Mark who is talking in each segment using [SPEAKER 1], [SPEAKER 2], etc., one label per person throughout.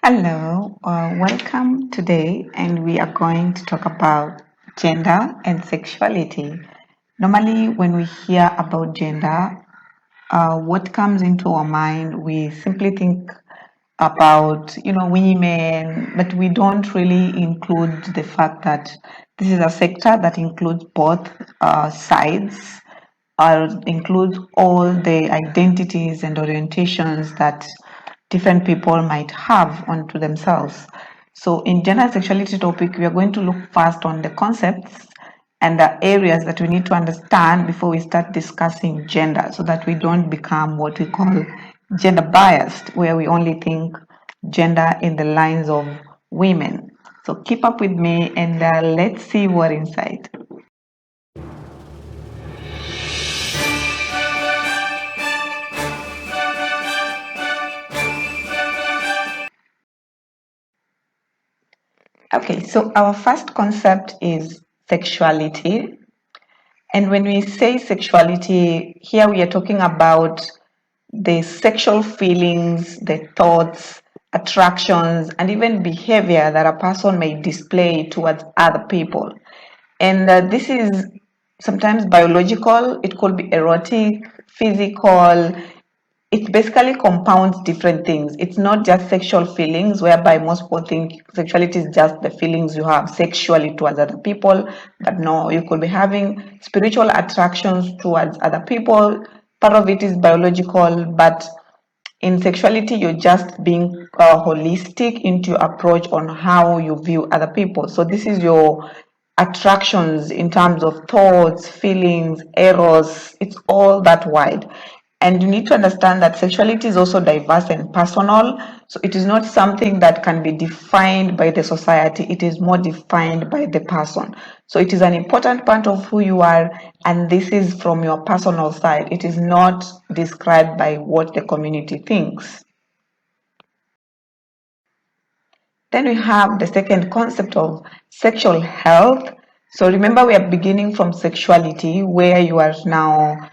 [SPEAKER 1] Hello, welcome today, and we are going to talk about gender and sexuality. Normally, when we hear about gender, what comes into our mind, we simply think about, women, but we don't really include the fact that this is a sector that includes both sides, includes all the identities and orientations that different people might have onto themselves. So, in gender and sexuality topic, we are going to look first on the concepts and the areas that we need to understand before we start discussing gender, so that we don't become what we call gender biased, where we only think gender in the lines of women. So keep up with me and let's see what inside. Okay, so our first concept is sexuality. And when we say sexuality, here we are talking about the sexual feelings, the thoughts, attractions, and even behavior that a person may display towards other people. And this is sometimes biological, it could be erotic, physical. It basically compounds different things. It's not just sexual feelings, whereby most people think sexuality is just the feelings you have sexually towards other people. But no, you could be having spiritual attractions towards other people. Part of it is biological, but in sexuality, you're just being holistic into your approach on how you view other people. So this is your attractions in terms of thoughts, feelings, eros. It's all that wide. And you need to understand that sexuality is also diverse and personal. So it is not something that can be defined by the society. It is more defined by the person. So it is an important part of who you are, and this is from your personal side. It is not described by what the community thinks. Then we have the second concept of sexual health. So remember, we are beginning from sexuality, where you are now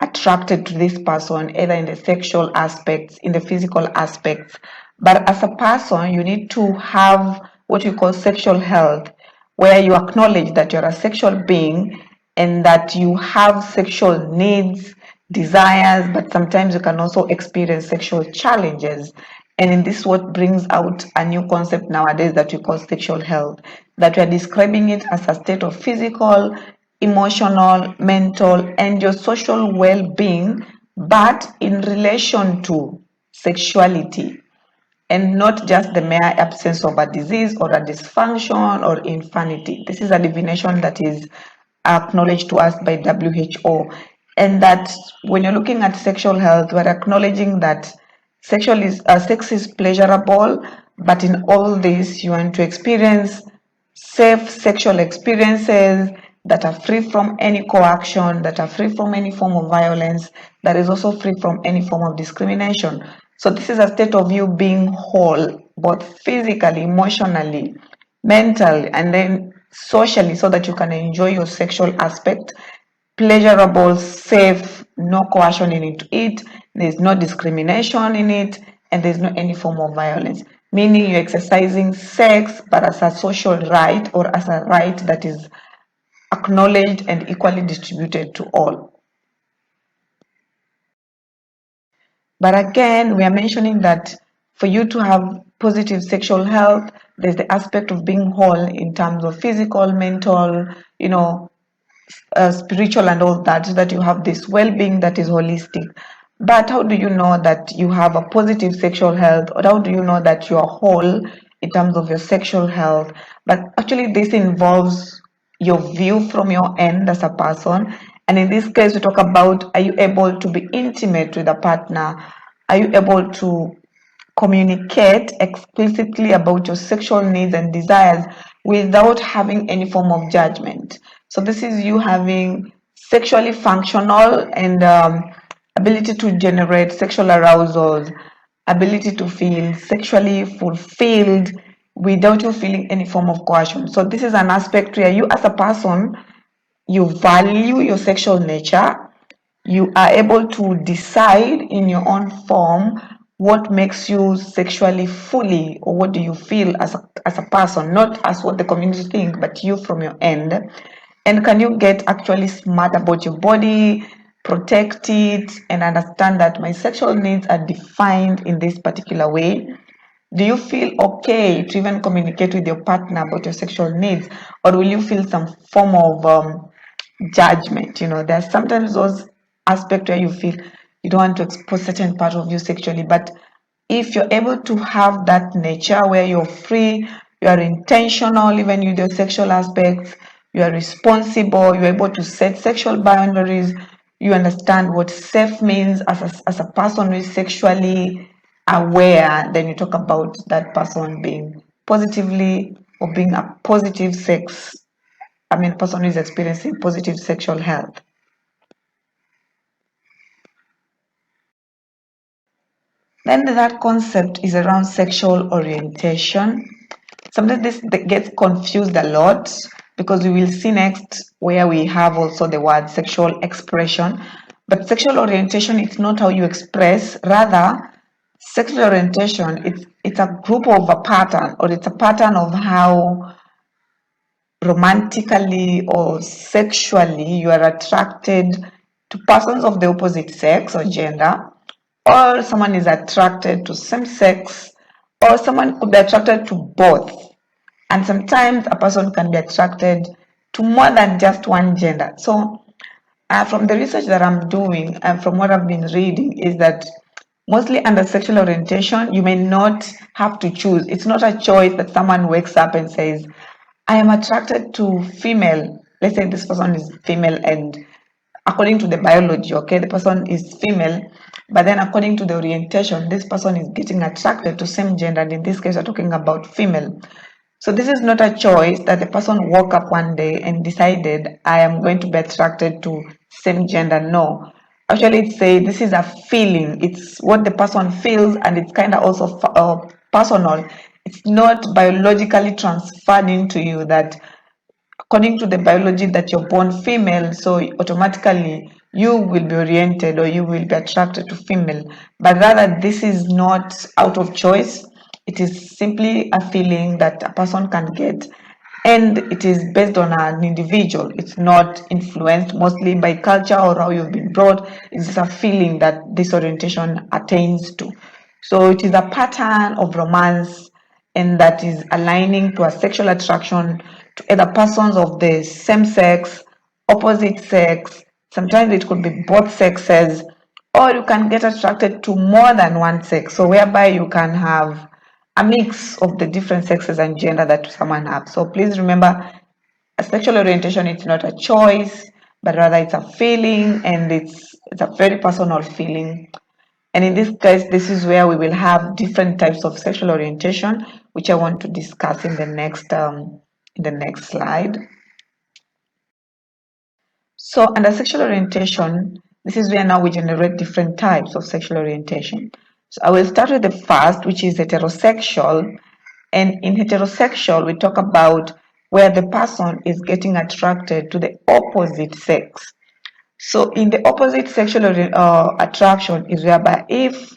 [SPEAKER 1] attracted to this person, either in the sexual aspects, in the physical aspects. But as a person, you need to have what you call sexual health, where you acknowledge that you're a sexual being and that you have sexual needs, desires, but sometimes you can also experience sexual challenges. And in this, what brings out a new concept nowadays that we call sexual health, that we are describing it as a state of physical, emotional, mental, and your social well being, but in relation to sexuality, and not just the mere absence of a disease or a dysfunction or infirmity. This is a definition that is acknowledged to us by WHO. And that when you're looking at sexual health, we're acknowledging that sex is pleasurable, but in all this, you want to experience safe sexual experiences that are free from any coaction, that are free from any form of violence, that is also free from any form of discrimination. So this is a state of you being whole, both physically, emotionally, mentally, and then socially, so that you can enjoy your sexual aspect, pleasurable, safe, no coercion into it, there's no discrimination in it, and there's no any form of violence. Meaning you're exercising sex, but as a social right or as a right that is acknowledged and equally distributed to all. But again, we are mentioning that for you to have positive sexual health, there's the aspect of being whole in terms of physical, mental, spiritual and all that, so that you have this well-being that is holistic. But how do you know that you have a positive sexual health, or how do you know that you are whole in terms of your sexual health? But actually this involves your view from your end as a person. And in this case, we talk about, are you able to be intimate with a partner? Are you able to communicate explicitly about your sexual needs and desires without having any form of judgment? So this is you having sexually functional and ability to generate sexual arousal, ability to feel sexually fulfilled without you feeling any form of coercion. So this is an aspect where you as a person, you value your sexual nature, you are able to decide in your own form what makes you sexually fully, or what do you feel as a person, not as what the community think, but you from your end. And can you get actually smart about your body, protect it, and understand that my sexual needs are defined in this particular way? Do you feel okay to even communicate with your partner about your sexual needs, or will you feel some form of judgment? There's sometimes those aspects where you feel you don't want to expose certain part of you sexually, but if you're able to have that nature where you're free, you are intentional even with your sexual aspects, you are responsible, you're able to set sexual boundaries, you understand what safe means as a person who is sexually aware, then you talk about that person being positively, or being a positive sex, person who is experiencing positive sexual health. Then that concept is around sexual orientation. Sometimes this gets confused a lot, because we will see next where we have also the word sexual expression. But sexual orientation, it's not how you express. Rather, sexual orientation, it's a group of a pattern, or it's a pattern of how romantically or sexually you are attracted to persons of the opposite sex or gender, or someone is attracted to same sex, or someone could be attracted to both. And sometimes a person can be attracted to more than just one gender. So from the research that I'm doing and from what I've been reading, is that mostly under sexual orientation, you may not have to choose. It's not a choice that someone wakes up and says, I am attracted to female. Let's say this person is female, and according to the biology, okay, the person is female, but then according to the orientation, this person is getting attracted to same gender, and in this case, we're talking about female. So this is not a choice that the person woke up one day and decided, I am going to be attracted to same gender. No. Actually, it's this is a feeling. It's what the person feels, and it's kind of also personal. It's not biologically transferred into you, that according to the biology that you're born female, so automatically you will be oriented or you will be attracted to female. But rather, this is not out of choice. It is simply a feeling that a person can get, and it is based on an individual. It's not influenced mostly by culture or how you've been brought. It's just a feeling that this orientation attains to. So it is a pattern of romance, and that is aligning to a sexual attraction to either persons of the same sex, opposite sex. Sometimes it could be both sexes, or you can get attracted to more than one sex. So whereby you can have a mix of the different sexes and gender that someone has. So please remember, a sexual orientation is not a choice, but rather it's a feeling, and it's a very personal feeling. And in this case, this is where we will have different types of sexual orientation, which I want to discuss in the next slide. So under sexual orientation, this is where now we generate different types of sexual orientation. So I will start with the first, which is heterosexual. And in heterosexual, we talk about where the person is getting attracted to the opposite sex. So in the opposite sexual attraction is whereby, if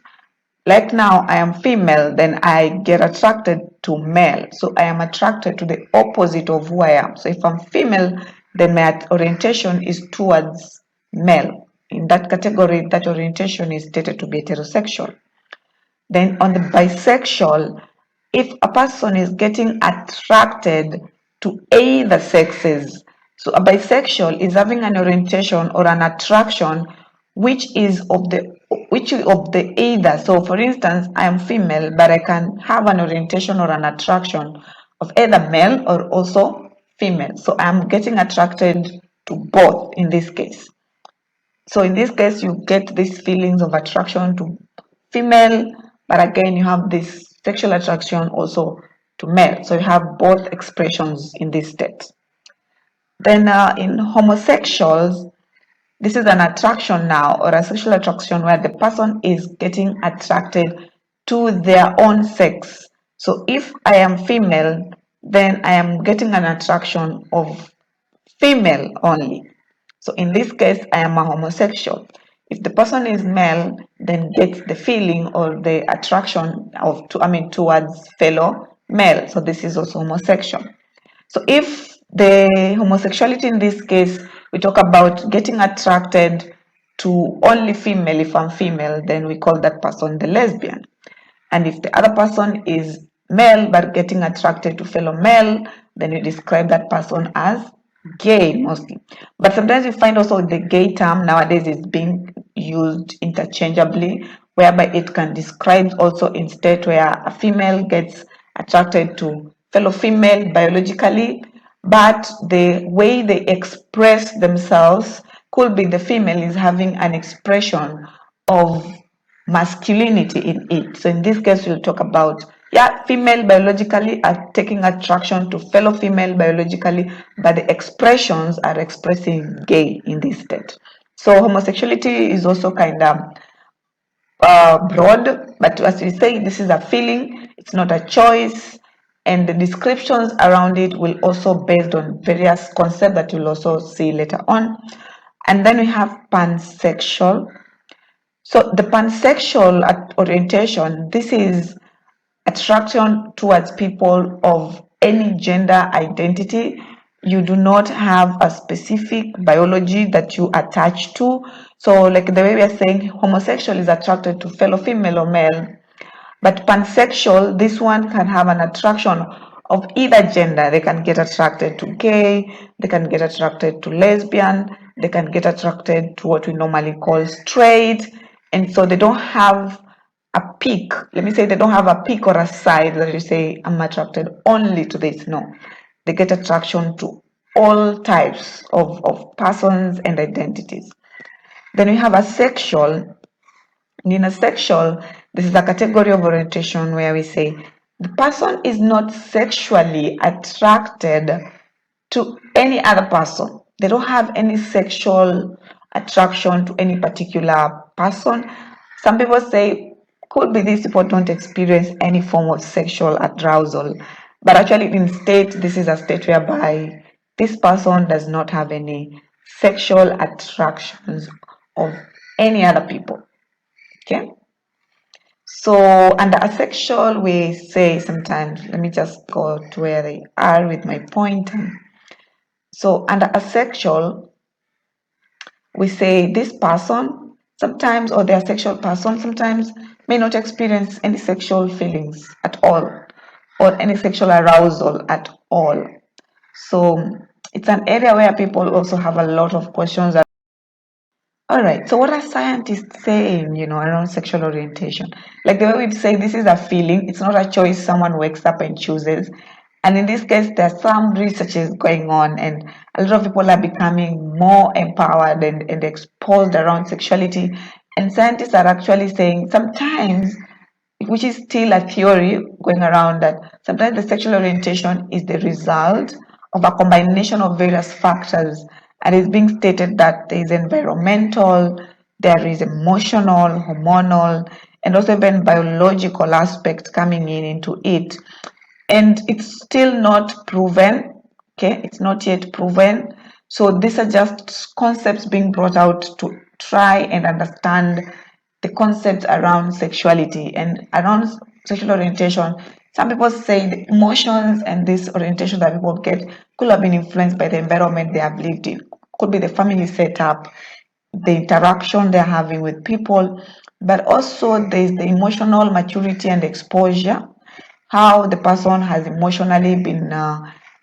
[SPEAKER 1] like now I am female, then I get attracted to male. So I am attracted to the opposite of who I am. So if I'm female, then my orientation is towards male. In that category, that orientation is stated to be heterosexual. Then on the bisexual, if a person is getting attracted to either sexes, so a bisexual is having an orientation or an attraction which is of the either. So for instance, I am female, but I can have an orientation or an attraction of either male or also female. So I'm getting attracted to both in this case. So in this case, you get these feelings of attraction to female, but again, you have this sexual attraction also to male. So you have both expressions in this state. Then in homosexuals, this is an attraction now, or a sexual attraction where the person is getting attracted to their own sex. So if I am female, then I am getting an attraction of female only. So in this case, I am a homosexual. If the person is male, then gets the feeling or the attraction towards fellow male. So this is also homosexual. So if the homosexuality in this case, we talk about getting attracted to only female, if I'm female, then we call that person the lesbian. And if the other person is male but getting attracted to fellow male, then you describe that person as gay mostly. But sometimes you find also the gay term nowadays is being used interchangeably, whereby it can describe also instead where a female gets attracted to fellow female biologically, but the way they express themselves could be the female is having an expression of masculinity in it. So in this case, we'll talk about, yeah, female biologically are taking attraction to fellow female biologically, but the expressions are expressing gay in this state. So homosexuality is also kind of broad, but as we say, this is a feeling, it's not a choice, and the descriptions around it will also based on various concepts that you'll also see later on. And then we have pansexual. So the pansexual orientation, this is attraction towards people of any gender identity. You do not have a specific biology that you attach to. So like the way we are saying homosexual is attracted to fellow female or male, but pansexual, this one can have an attraction of either gender. They can get attracted to gay, they can get attracted to lesbian, they can get attracted to what we normally call straight. And so they don't have a peak. Let me say they don't have a peak or a side that you say, I'm attracted only to this. No. They get attraction to all types of persons and identities. Then we have asexual. In a sexual, this is a category of orientation where we say the person is not sexually attracted to any other person. They don't have any sexual attraction to any particular person. Some people say could be these people don't experience any form of sexual arousal, but actually in state, this is a state whereby this person does not have any sexual attractions of any other people. Okay, so under asexual, we say sometimes, let me just go to where they are with my pointer. So under asexual, we say this person sometimes, or the asexual person sometimes may not experience any sexual feelings at all, or any sexual arousal at all. So it's an area where people also have a lot of questions. All right, so what are scientists saying, around sexual orientation? Like the way we say this is a feeling, it's not a choice someone wakes up and chooses. And in this case, there's some researches going on, and a lot of people are becoming more empowered and exposed around sexuality. And scientists are actually saying sometimes, which is still a theory going around, that sometimes the sexual orientation is the result of a combination of various factors, and it's being stated that there is environmental, there is emotional, hormonal, and also even biological aspects coming into it, and it's still not proven. Okay, it's not yet proven. So these are just concepts being brought out to try and understand the concepts around sexuality and around sexual orientation. Some people say the emotions and this orientation that people get could have been influenced by the environment they have lived in. Could be the family setup, the interaction they're having with people, but also there's the emotional maturity and exposure, how the person has emotionally been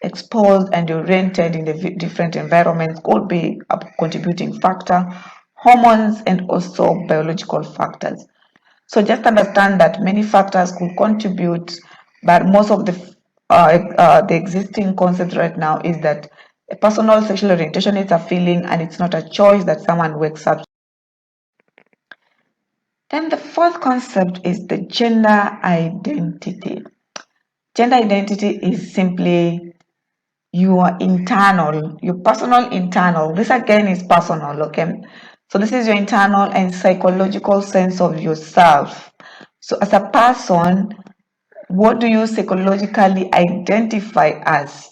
[SPEAKER 1] exposed and oriented in the different environments could be a contributing factor, hormones, and also biological factors. So just understand that many factors could contribute, but most of the existing concept right now is that a personal sexual orientation is a feeling and it's not a choice that someone wakes up. Then the fourth concept is the gender identity. Gender identity is simply your internal, your personal internal. This again is personal, okay? So this is your internal and psychological sense of yourself. So as a person, what do you psychologically identify as?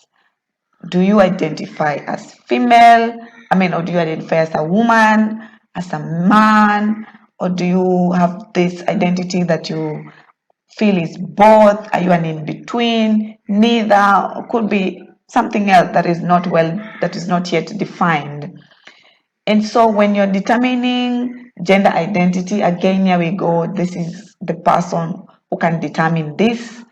[SPEAKER 1] Do you identify as female? Or do you identify as a woman, as a man, or do you have this identity that you feel is both? Are you an in-between? Neither? Or could be something else that is not yet defined. And so when you're determining gender identity, again, here we go, this is the person who can determine this.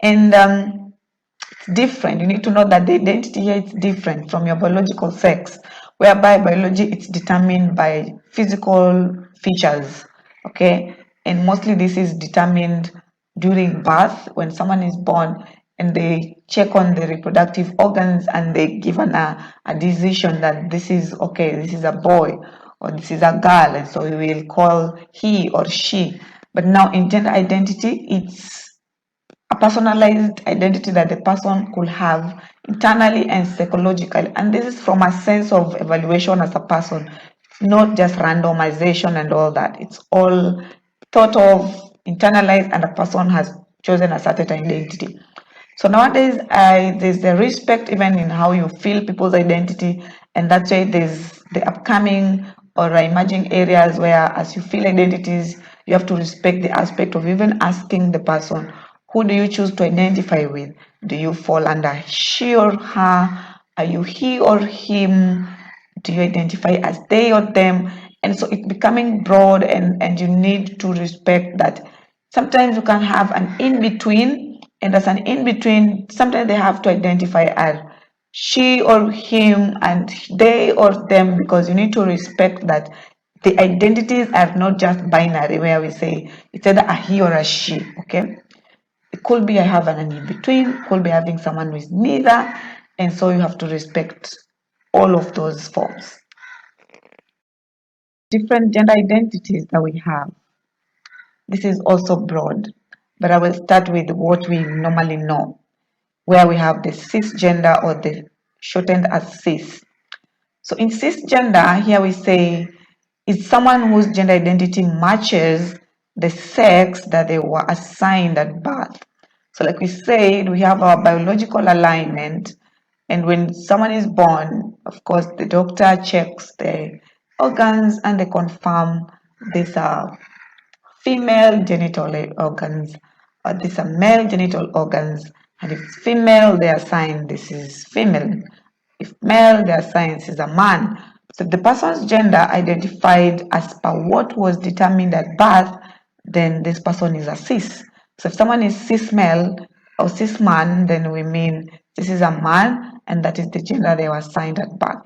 [SPEAKER 1] And it's different. You need to know that the identity here is different from your biological sex, whereby biology it's determined by physical features, okay? And mostly this is determined during birth when someone is born, and they check on the reproductive organs and they give a decision that this is okay, this is a boy or this is a girl, and so we will call he or she. But now in gender identity, it's a personalized identity that the person could have internally and psychologically. And this is from a sense of evaluation as a person, not just randomization and all that. It's all thought of, internalized, and a person has chosen a certain identity. So nowadays, there's the respect even in how you feel people's identity, and that's why there's the upcoming or emerging areas where, as you feel identities, you have to respect the aspect of even asking the person, who do you choose to identify with? Do you fall under she or her? Are you he or him? Do you identify as they or them? And so it's becoming broad, and you need to respect that. Sometimes you can have an in-between, and as an in-between, sometimes they have to identify as she or him and they or them, because you need to respect that the identities are not just binary, where we say it's either a he or a she, okay? It could be I have an in-between, could be having someone with neither, and so you have to respect all of those forms. Different gender identities that we have. This is also broad, but I will start with what we normally know, where we have the cisgender, or the shortened as cis. So in cisgender, here we say it's someone whose gender identity matches the sex that they were assigned at birth. So like we said, we have our biological alignment, and when someone is born, of course, the doctor checks the organs and they confirm these are female genital organs, or these are male genital organs. And if it's female, they assign this is female. If male, they assign this is a man. So if the person's gender identified as per what was determined at birth, then this person is a cis. So if someone is cis male or cis man, then we mean this is a man, and that is the gender they were assigned at birth.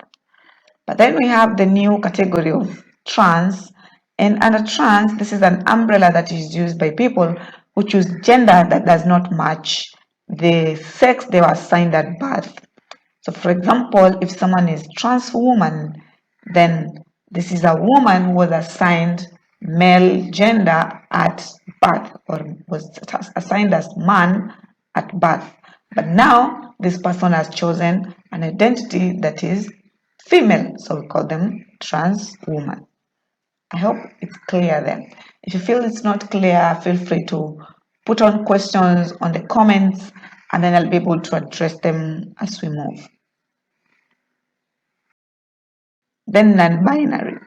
[SPEAKER 1] But then we have the new category of trans, and under trans, this is an umbrella that is used by people who choose gender that does not match the sex they were assigned at birth. So for example, if someone is trans woman, then this is a woman who was assigned male gender at birth, or was assigned as man at birth. But now this person has chosen an identity that is female, so we call them trans woman. I hope it's clear then. If you feel it's not clear, feel free to put on questions on the comments, and then I'll be able to address them as we move. Then non-binary.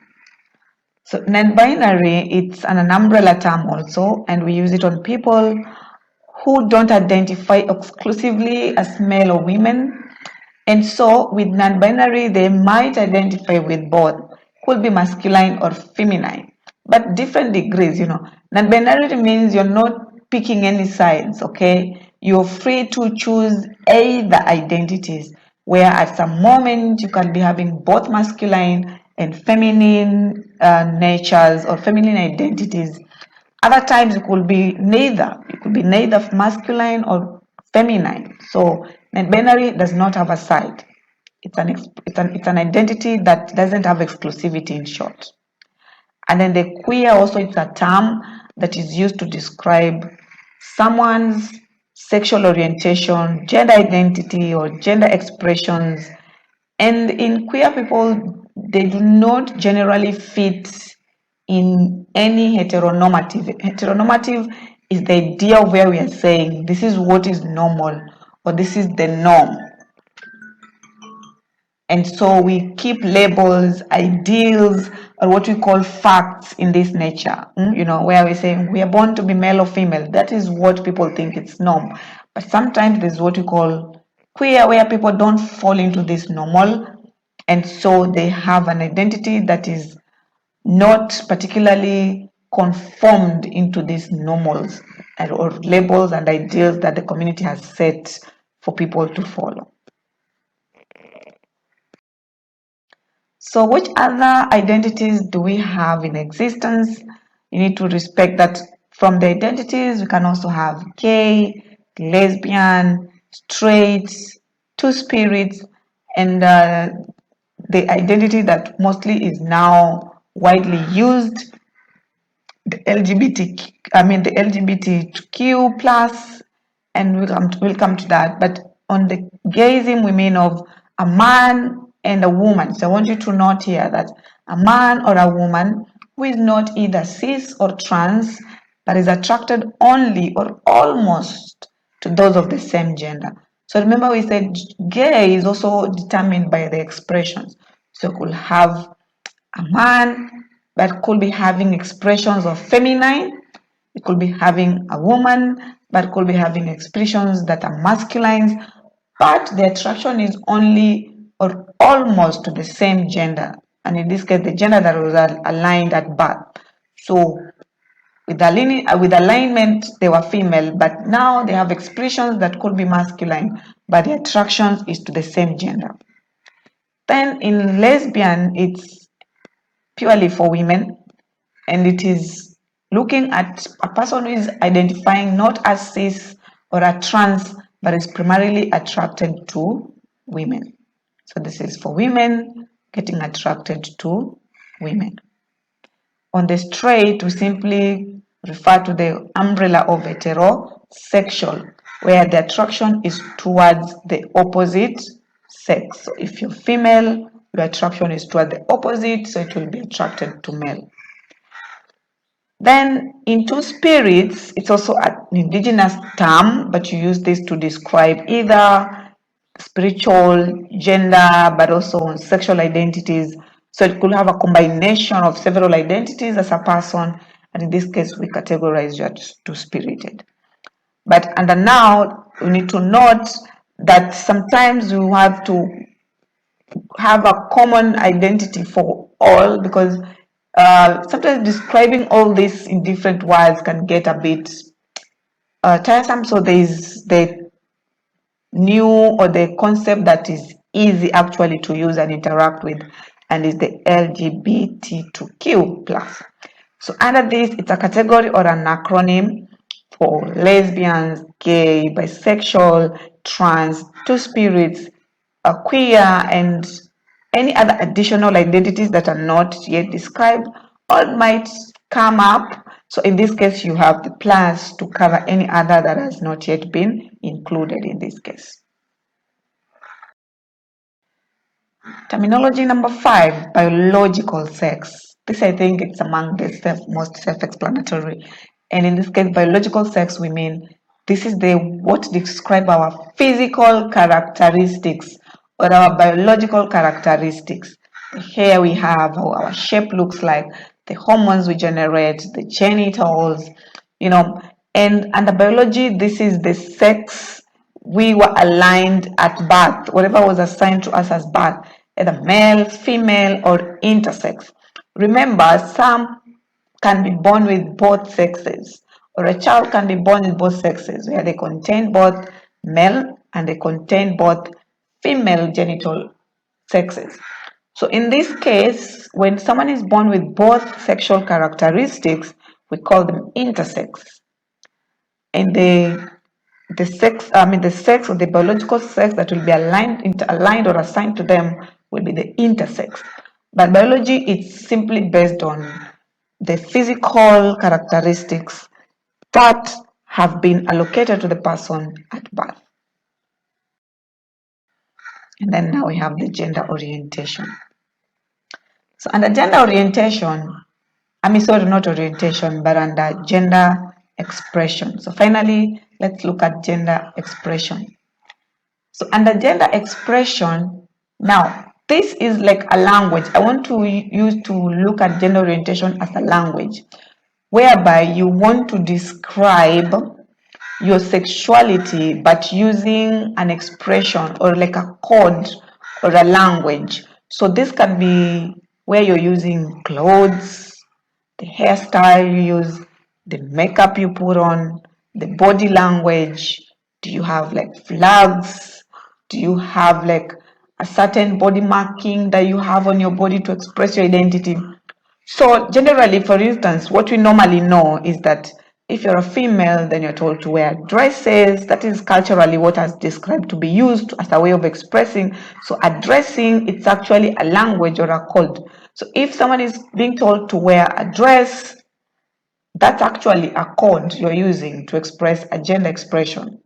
[SPEAKER 1] So non-binary, it's an umbrella term also, and we use it on people who don't identify exclusively as male or women. And so with non-binary, they might identify with both, could be masculine or feminine, but different degrees, Non-binary means you're not picking any sides, okay? You're free to choose either identities, where at some moment you can be having both masculine and feminine natures or feminine identities. Other times it could be neither. It could be neither masculine or feminine. So non-binary does not have a side. It's an identity that doesn't have exclusivity, in short. And then the queer also, it's a term that is used to describe someone's sexual orientation, gender identity, or gender expressions. And in queer people, they do not generally fit in any heteronormative. Heteronormative is the idea of where we are saying this is what is normal, or this is the norm. And so we keep labels, ideals, or what we call facts in this nature, where we say we are born to be male or female. That is what people think it's norm. But sometimes there's what we call queer, where people don't fall into this normal. And so they have an identity that is not particularly conformed into these normals or labels and ideals that the community has set for people to follow. So which other identities do we have in existence? You need to respect that from the identities, we can also have gay, lesbian, straight, two spirits, and the identity that mostly is now widely used, the the LGBTQ plus, and we'll come to that. But on the gayism, we mean of a man and a woman. So I want you to note here that a man or a woman who is not either cis or trans, but is attracted only or almost to those of the same gender. So remember we said gay is also determined by the expressions. So you could have a man that could be having expressions of feminine, it could be having a woman that could be having expressions that are masculine, but the attraction is only or almost to the same gender, and in this case the gender that was aligned at birth. So with alignment they were female, but now they have expressions that could be masculine, but the attraction is to the same gender. Then in lesbian, it's purely for women, and it is looking at a person who is identifying not as cis or a trans, but is primarily attracted to women. So this is for women getting attracted to women. On the straight, we simply refer to the umbrella of heterosexual, where the attraction is towards the opposite sex. So if you're female, your attraction is toward the opposite, so it will be attracted to male. Then in two spirits, it's also an indigenous term, but you use this to describe either spiritual, gender, but also sexual identities. So it could have a combination of several identities as a person, and in this case, we categorize you as two-spirited. But under now, we need to note that sometimes you have to have a common identity for all, because sometimes describing all this in different words can get a bit tiresome. So there is the new or the concept that is easy actually to use and interact with, and is the LGBTQ plus. So under this, it's a category or an acronym for lesbians, gay, bisexual, trans, two spirits, queer, and any other additional identities that are not yet described or might come up. So in this case, you have the plus to cover any other that has not yet been included in this case. Terminology number 5, biological sex. This, I think, it's among the most self-explanatory. And in this case, biological sex, we mean this is what describe our physical characteristics or our biological characteristics. Here we have how our shape looks like, the hormones we generate, the genitals, and under biology, this is the sex we were aligned at birth, whatever was assigned to us as birth, either male, female, or intersex. Remember, some can be born with both sexes, or a child can be born with both sexes, where they contain both male and they contain both female genital sexes. So in this case, when someone is born with both sexual characteristics, we call them intersex. And the sex or the biological sex that will be aligned or assigned to them will be the intersex. But biology is simply based on the physical characteristics that have been allocated to the person at birth. And then now we have the gender orientation. So under gender orientation, not orientation, but under gender expression. So finally, let's look at gender expression. So under gender expression, now this is like a language. I want to use to look at gender orientation as a language, whereby you want to describe your sexuality but using an expression or like a code or a language. So this can be where you're using clothes, the hairstyle you use, the makeup you put on, the body language. Do you have like flags? Do you have like a certain body marking that you have on your body to express your identity? So generally, for instance, what we normally know is that if you're a female, then you're told to wear dresses. That is culturally what is described to be used as a way of expressing. So addressing, it's actually a language or a code. So if someone is being told to wear a dress, that's actually a code you're using to express a gender expression.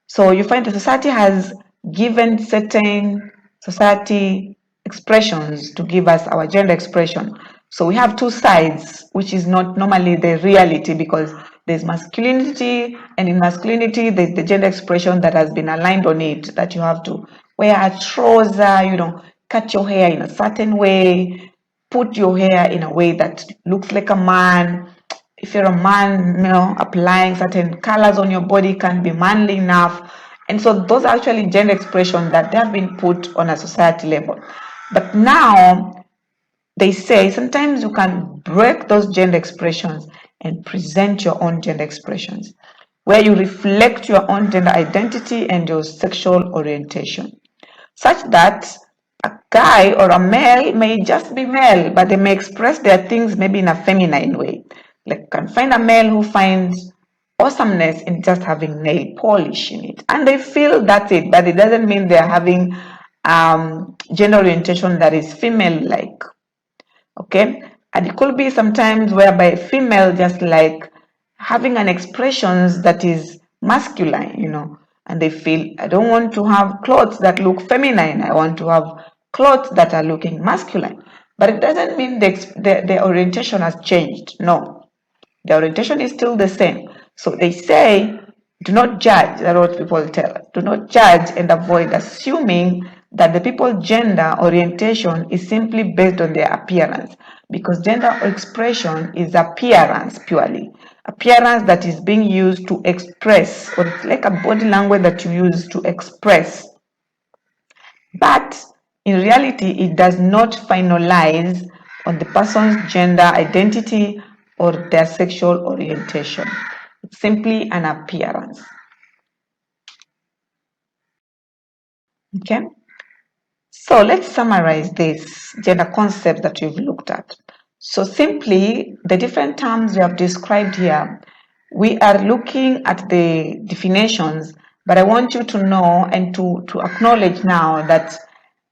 [SPEAKER 1] So you find the society has given certain society expressions to give us our gender expression. So we have two sides, which is not normally the reality, because there's masculinity, and in masculinity, there's the gender expression that has been aligned on it, that you have to wear a trouser, cut your hair in a certain way, put your hair in a way that looks like a man. If you're a man, applying certain colors on your body can be manly enough. And so those are actually gender expressions that they have been put on a society level. But now they say sometimes you can break those gender expressions and present your own gender expressions, where you reflect your own gender identity and your sexual orientation, such that a guy or a male may just be male, but they may express their things maybe in a feminine way. Like you can find a male who finds awesomeness in just having nail polish in it, and they feel that's it, but it doesn't mean they're having gender orientation that is female-like. Okay, and it could be sometimes whereby female just like having an expressions that is masculine, and they feel, I don't want to have clothes that look feminine, I want to have clothes that are looking masculine. But it doesn't mean the orientation has changed. No, the orientation is still the same. So they say, do not judge. That's what people tell us. Do not judge and avoid assuming that the people's gender orientation is simply based on their appearance, because gender expression is appearance purely. Appearance that is being used to express, or it's like a body language that you use to express. But in reality, it does not finalize on the person's gender identity or their sexual orientation. It's simply an appearance. Okay? So let's summarize this gender concept that we've looked at. So simply, the different terms we have described here, we are looking at the definitions, but I want you to know and to acknowledge now that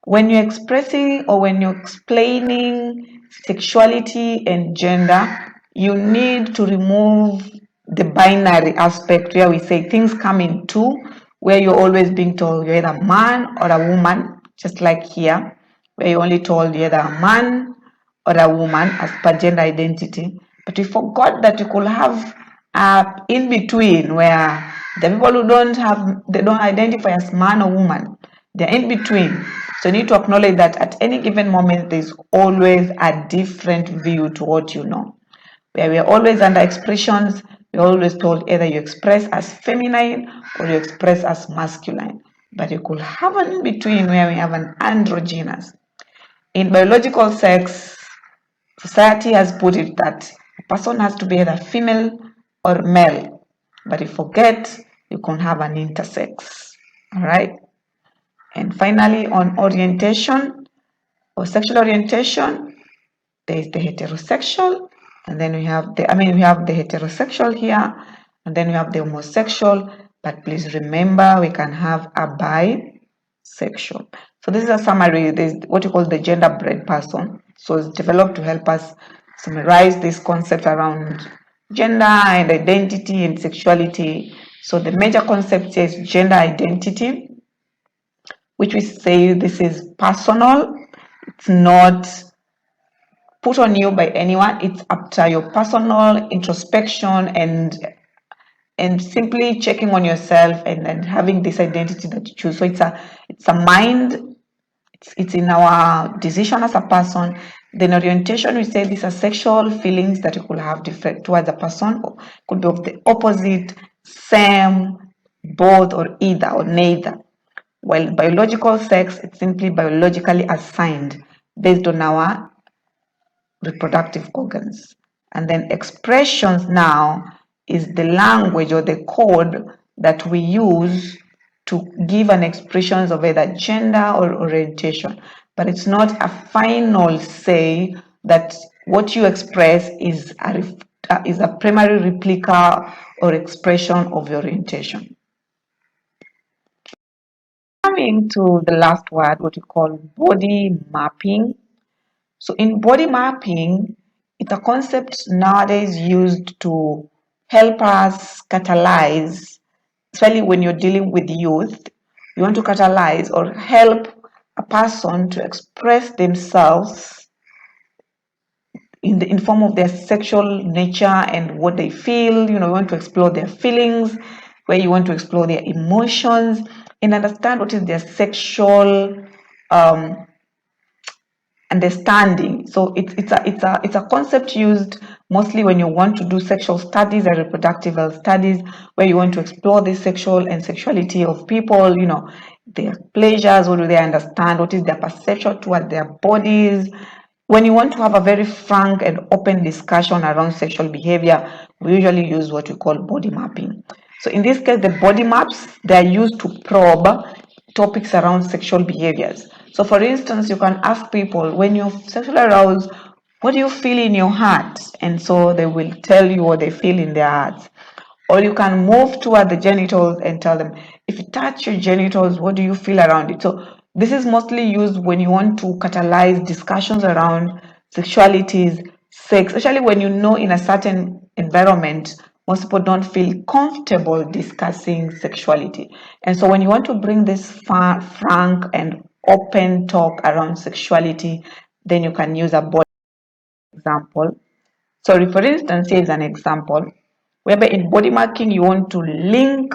[SPEAKER 1] when you're expressing or when you're explaining sexuality and gender, you need to remove the binary aspect where we say things come in two, where you're always being told you're either a man or a woman, just like here, where you're only told you're either a man or a woman as per gender identity. But we forgot that you could have in between, where the people who they don't identify as man or woman, they're in between. So you need to acknowledge that at any given moment, there's always a different view to what you know. Where we are always under expressions, we're always told either you express as feminine or you express as masculine. But you could have an in between where we have an androgynous. In biological sex, society has put it that a person has to be either female or male. But you forget you can have an intersex. All right. And finally, on orientation or sexual orientation, there is the heterosexual, and then we have the heterosexual here, and then we have the homosexual. But please remember, we can have a bisexual. So this is a summary. This is what you call the gender-bread person. So it's developed to help us summarize this concept around gender and identity and sexuality. So the major concept is gender identity, which we say this is personal. It's not put on you by anyone. It's up to your personal introspection and simply checking on yourself and having this identity that you choose. So it's a mind, it's in our decision as a person. Then orientation, we say these are sexual feelings that you could have different towards a person, or could be of the opposite, same, both, or either, or neither. While biological sex, it's simply biologically assigned based on our reproductive organs. And then expressions now is the language or the code that we use to give an expressions of either gender or orientation. But it's not a final say that what you express is a primary replica or expression of your orientation. Coming to the last word, what we call body mapping. So in body mapping, it's a concept nowadays used to help us catalyze, especially when you're dealing with youth. You want to catalyze or help a person to express themselves in form of their sexual nature and what they feel. You want to explore their feelings, where you want to explore their emotions and understand what is their sexual um, understanding. So it's a concept used mostly when you want to do sexual studies and reproductive health studies, where you want to explore the sexual and sexuality of people, their pleasures, what do they understand, what is their perception towards their bodies. When you want to have a very frank and open discussion around sexual behavior, we usually use what we call body mapping. So in this case, the body maps, they're used to probe topics around sexual behaviors. So for instance, you can ask people, when you're sexually aroused, what do you feel in your heart? And so they will tell you what they feel in their hearts. Or you can move toward the genitals and tell them, if you touch your genitals, what do you feel around it? So this is mostly used when you want to catalyze discussions around sexualities, sex, especially when you know in a certain environment, most people don't feel comfortable discussing sexuality. And so when you want to bring this frank and open talk around sexuality, then you can use a body example. Sorry, for instance, here's an example whereby in body marking you want to link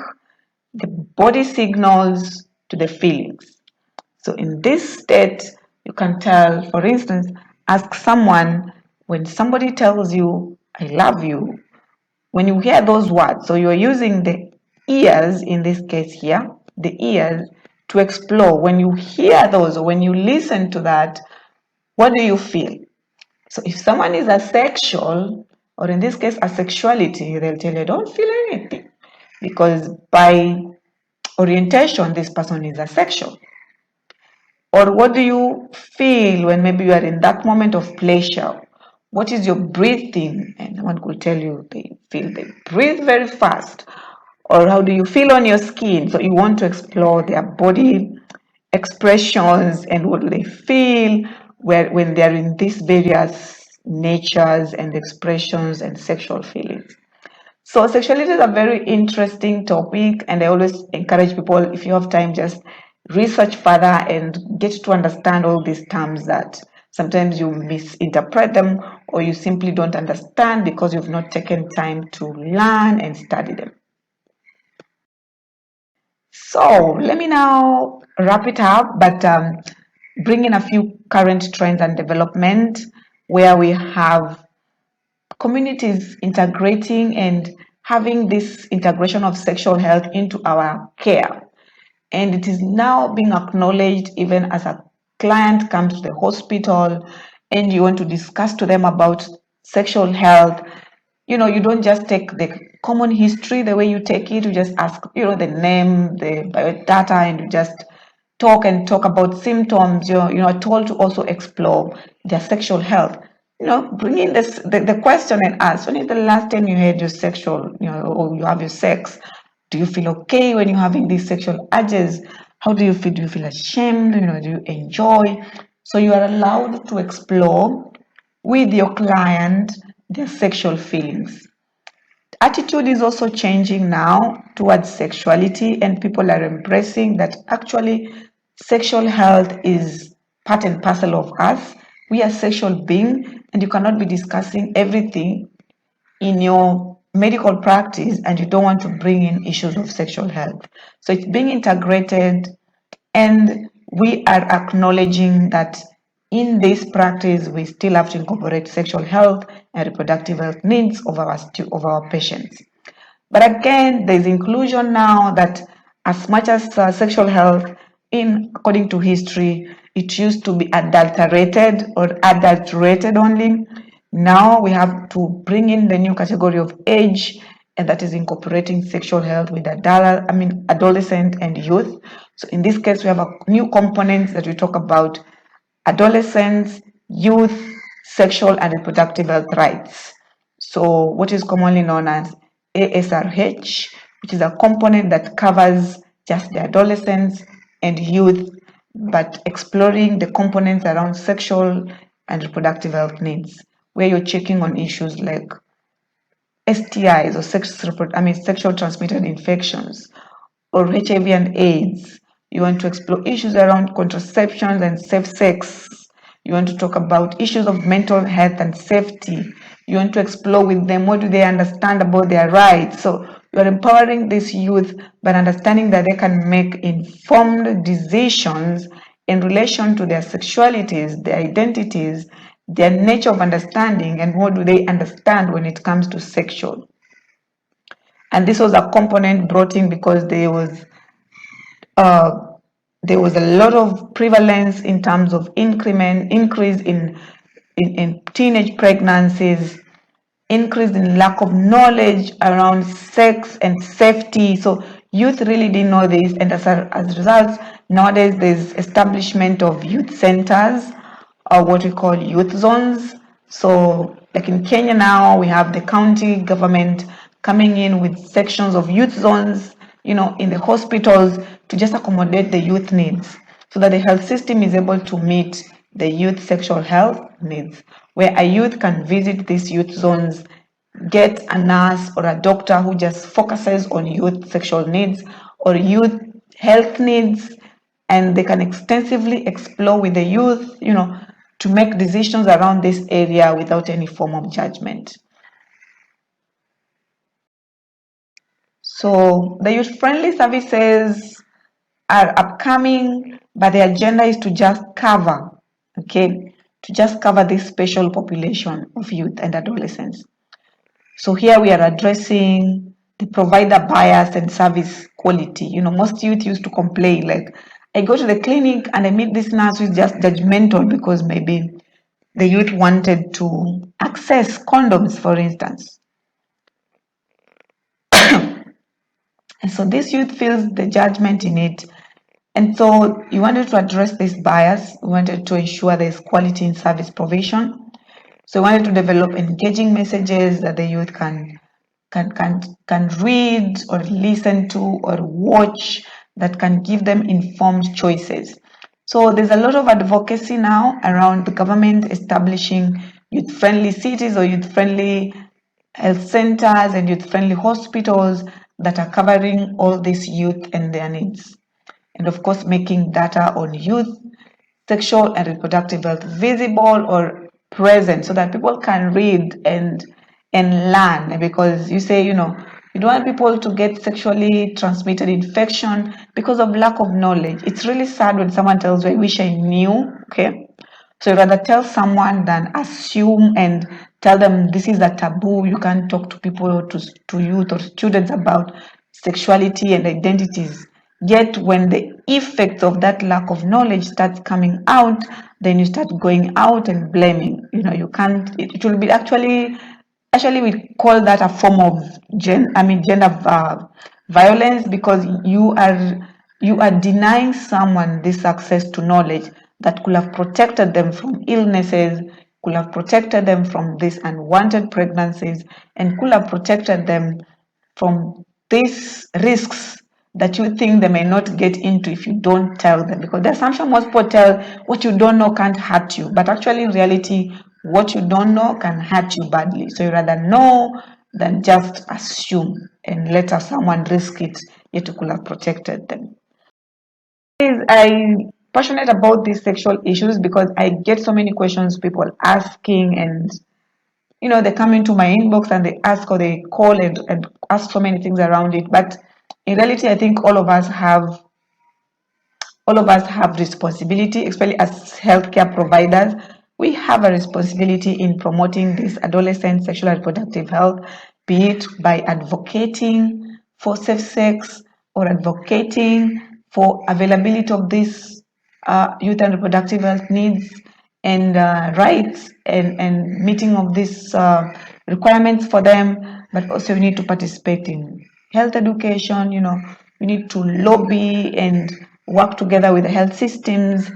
[SPEAKER 1] the body signals to the feelings. So in this state, you can tell, for instance, ask someone, when somebody tells you, I love you, when you hear those words, so you're using the ears in this case here, the ears to explore. When you hear those, or when you listen to that, what do you feel? So if someone is asexual, or in this case, asexuality, they'll tell you, I don't feel anything. Because by orientation, this person is asexual. Or what do you feel when maybe you are in that moment of pleasure? What is your breathing? And one could tell you they breathe very fast. Or how do you feel on your skin? So you want to explore their body expressions and what do they feel when they're in these various natures and expressions and sexual feelings. So sexuality is a very interesting topic, and I always encourage people, if you have time, just research further and get to understand all these terms that sometimes you misinterpret them or you simply don't understand because you've not taken time to learn and study them. So let me now wrap it up, but bring in a few current trends and development where we have communities integrating and having this integration of sexual health into our care. And it is now being acknowledged even as a client comes to the hospital and you want to discuss to them about sexual health. You don't just take the common history the way you take it. You just ask, the name, the biodata, and you just talk about symptoms. You're told to also explore their sexual health. Bring in the question and ask, when is the last time you had your sexual, or you have your sex? Do you feel okay when you're having these sexual urges? How do you feel? Do you feel ashamed? Do you enjoy? So you are allowed to explore with your client their sexual feelings. Attitude is also changing now towards sexuality, and people are embracing that actually sexual health is part and parcel of us. We are sexual beings, and you cannot be discussing everything in your medical practice and you don't want to bring in issues of sexual health. So it's being integrated, and we are acknowledging that in this practice, we still have to incorporate sexual health and reproductive health needs of our patients. But again, there's inclusion now that as much as sexual health, according to history, it used to be adulterated or adulterated only. Now we have to bring in the new category of age, and that is incorporating sexual health with adolescent and youth. So in this case, we have a new component that we talk about: adolescents, youth, sexual and reproductive health rights. So what is commonly known as ASRH, which is a component that covers just the adolescents and youth, but exploring the components around sexual and reproductive health needs, where you're checking on issues like STIs or sexual transmitted infections, or HIV and AIDS. You want to explore issues around contraception and safe sex. You want to talk about issues of mental health and safety. You want to explore with them what do they understand about their rights. So you're empowering this youth by understanding that they can make informed decisions in relation to their sexualities, their identities, their nature of understanding, and what do they understand when it comes to sexual. And this was a component brought in because uh, there was a lot of prevalence in terms of increase in teenage pregnancies, increase in lack of knowledge around sex and safety. So youth really didn't know this, and as a result, nowadays there's establishment of youth centers, or what we call youth zones. So like in Kenya now, we have the county government coming in with sections of youth zones, in the hospitals to just accommodate the youth needs, so that the health system is able to meet the youth sexual health needs, where a youth can visit these youth zones, get a nurse or a doctor who just focuses on youth sexual needs or youth health needs, and they can extensively explore with the youth, to make decisions around this area without any form of judgment. So the youth-friendly services are upcoming, but the agenda is to just cover, this special population of youth and adolescents. So here we are addressing the provider bias and service quality. Most youth used to complain, like, I go to the clinic and I meet this nurse who is just judgmental because maybe the youth wanted to access condoms, for instance. And so this youth feels the judgment in it. And so you wanted to address this bias. We wanted to ensure there's quality in service provision. So we wanted to develop engaging messages that the youth can read or listen to or watch, that can give them informed choices. So there's a lot of advocacy now around the government establishing youth-friendly cities or youth-friendly health centers and youth-friendly hospitals that are covering all these youth and their needs. And of course, making data on youth, sexual and reproductive health visible or present so that people can read and learn. Because you say, you don't want people to get sexually transmitted infection because of lack of knowledge. It's really sad when someone tells you, I wish I knew, okay? So you rather tell someone than assume and tell them this is a taboo. You can't talk to people, to youth or students about sexuality and identities. Yet when the effects of that lack of knowledge starts coming out, then you start going out and blaming. You can't, it will be actually we call that a form of gender violence, because you are denying someone this access to knowledge that could have protected them from illnesses, could have protected them from these unwanted pregnancies, and could have protected them from these risks that you think they may not get into if you don't tell them. Because the assumption most people tell, what you don't know can't hurt you, but actually in reality, what you don't know can hurt you badly. So you rather know than just assume and let someone risk it, yet you could have protected them. I'm passionate about these sexual issues because I get so many questions, people asking, and they come into my inbox and they ask or they call and ask so many things around it. But in reality, I think all of us have All of us have responsibility, especially as healthcare providers. We have a responsibility in promoting this adolescent sexual and reproductive health, be it by advocating for safe sex or advocating for availability of these youth and reproductive health needs and rights and meeting of these requirements for them, but also we need to participate in health education. We need to lobby and work together with the health systems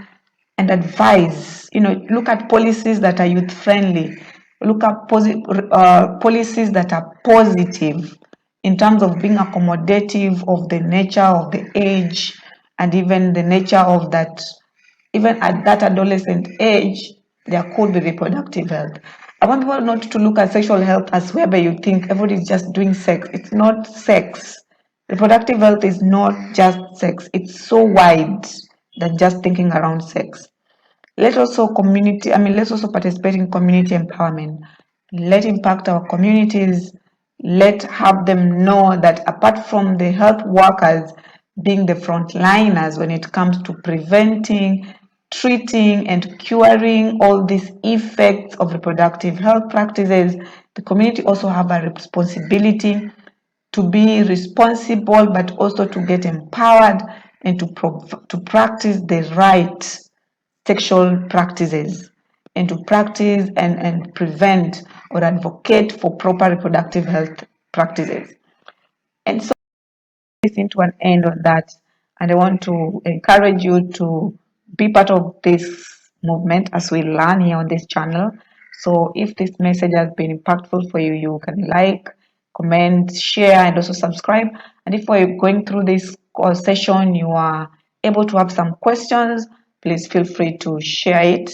[SPEAKER 1] and advise. Look at policies that are youth friendly. Look at policies that are positive in terms of being accommodative of the nature of the age and even the nature of that. Even at that adolescent age, there could be reproductive health. I want people not to look at sexual health as whereby you think everybody's just doing sex. It's not sex. Reproductive health is not just sex. It's so wide than just thinking around sex. Let's also participate in community empowerment. Let impact our communities. Let have them know that apart from the health workers being the frontliners when it comes to preventing, treating, and curing all these effects of reproductive health practices, the community also have a responsibility to be responsible, but also to get empowered and to practice the right sexual practices and to practice and prevent or advocate for proper reproductive health practices. And so listen to an end on that. And I want to encourage you to be part of this movement as we learn here on this channel. So if this message has been impactful for you, you can like, comment, share, and also subscribe. And if we're going through this session, you are able to have some questions, please feel free to share it,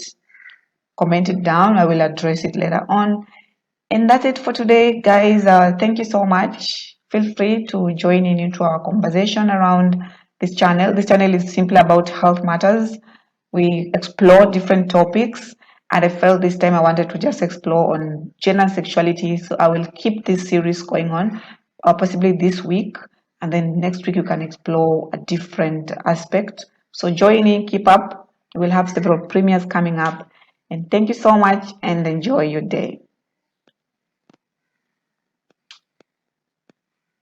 [SPEAKER 1] comment it down. I will address it later on. And that's it for today, guys. Thank you so much. Feel free to join in into our conversation around this channel. This channel is simply about health matters. We explore different topics, and I felt this time I wanted to just explore on gender and sexuality. So I will keep this series going on, possibly this week, and then next week you can explore a different aspect. So join in, keep up. We'll have several premieres coming up. And thank you so much, and enjoy your day.